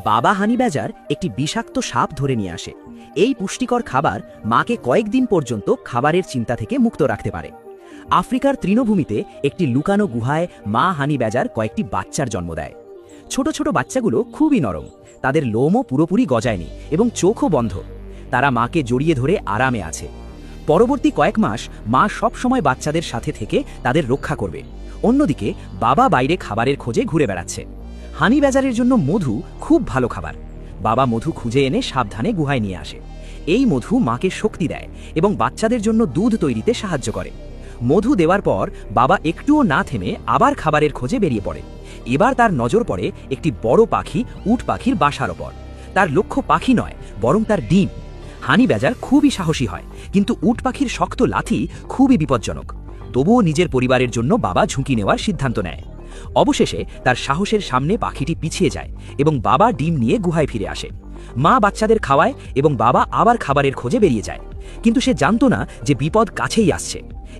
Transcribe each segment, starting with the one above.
বাবা হানিব্যাজার একটি বিষাক্ত সাপ ধরে নিয়ে আসে। এই পুষ্টিকর খাবার মাকে কয়েকদিন পর্যন্ত খাবারের চিন্তা থেকে মুক্ত রাখতে পারে। আফ্রিকার তৃণভূমিতে একটি লুকানো গুহায় মা হানিব্যাজার কয়েকটি বাচ্চার জন্ম দেয়। ছোট ছোট বাচ্চাগুলো খুবই নরম, তাদের লোমও পুরোপুরি গজায়নি এবং চোখও বন্ধ। তারা মাকে জড়িয়ে ধরে আরামে আছে। পরবর্তী কয়েক মাস মা সব সময় বাচ্চাদের সাথে থেকে তাদের রক্ষা করবে। অন্যদিকে বাবা বাইরে খাবারের খোঁজে ঘুরে বেড়াচ্ছে। হানিব্যাজারের জন্য মধু খুব ভালো খাবার। বাবা মধু খুঁজে এনে সাবধানে গুহায় নিয়ে আসে। এই মধু মাকে শক্তি দেয় এবং বাচ্চাদের জন্য দুধ তৈরিতে সাহায্য করে। মধু দেওয়ার পর বাবা একটুও না থেমে আবার খাবারের খোঁজে বেরিয়ে পড়ে। এবার তার নজর পড়ে একটি বড় পাখি, উট পাখির বাসার ওপর। তার লক্ষ্য পাখি নয়, বরং তার ডিম। হানিব্যাজার খুবই সাহসী হয়, কিন্তু উট পাখির শক্ত লাথি খুবই বিপজ্জনক। তবুও নিজের পরিবারের জন্য বাবা ঝুঁকি নেওয়ার সিদ্ধান্ত নেয়। অবশেষে তার সাহসের সামনে পাখিটি পিছিয়ে যায় এবং বাবা ডিম নিয়ে গুহায় ফিরে আসে। মা বাচ্চাদের খাওয়ায় এবং বাবা আবার খাবারের খোঁজে বেরিয়ে যায়। কিন্তু সে জানত না যে বিপদ কাছেই আসছে।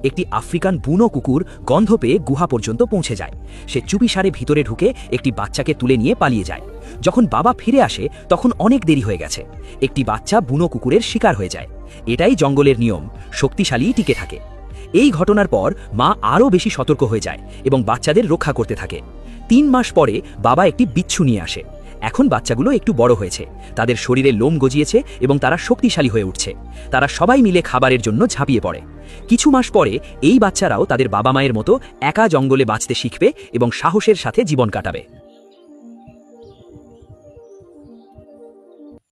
একটি আফ্রিকান বুনো কুকুর গন্ধ পেয়ে গুহা পর্যন্ত পৌঁছে যায়। সে চুপিসারে ভিতরে ঢুকে একটি বাচ্চাকে তুলে নিয়ে পালিয়ে যায়। যখন বাবা ফিরে আসে তখন অনেক দেরি হয়ে গেছে। একটি বাচ্চা বুনো কুকুরের শিকার হয়ে যায়। এটাই জঙ্গলের নিয়ম, শক্তিশালী টিকে থাকে। এই ঘটনার পর মা আরও বেশি সতর্ক হয়ে যায় এবং বাচ্চাদের রক্ষা করতে থাকে। 3 মাস পরে বাবা একটি বিচ্ছু নিয়ে আসে। এখন বাচ্চাগুলো একটু বড় হয়েছে, তাদের শরীরে লোম গজিয়েছে এবং তারা শক্তিশালী হয়ে উঠছে। তারা সবাই মিলে খাবারের জন্য ঝাঁপিয়ে পড়ে। কিছু মাস পরে এই বাচ্চারাও তাদের বাবা মায়ের মতো একা জঙ্গলে বাঁচতে শিখবে এবং সাহসের সাথে জীবন কাটাবে।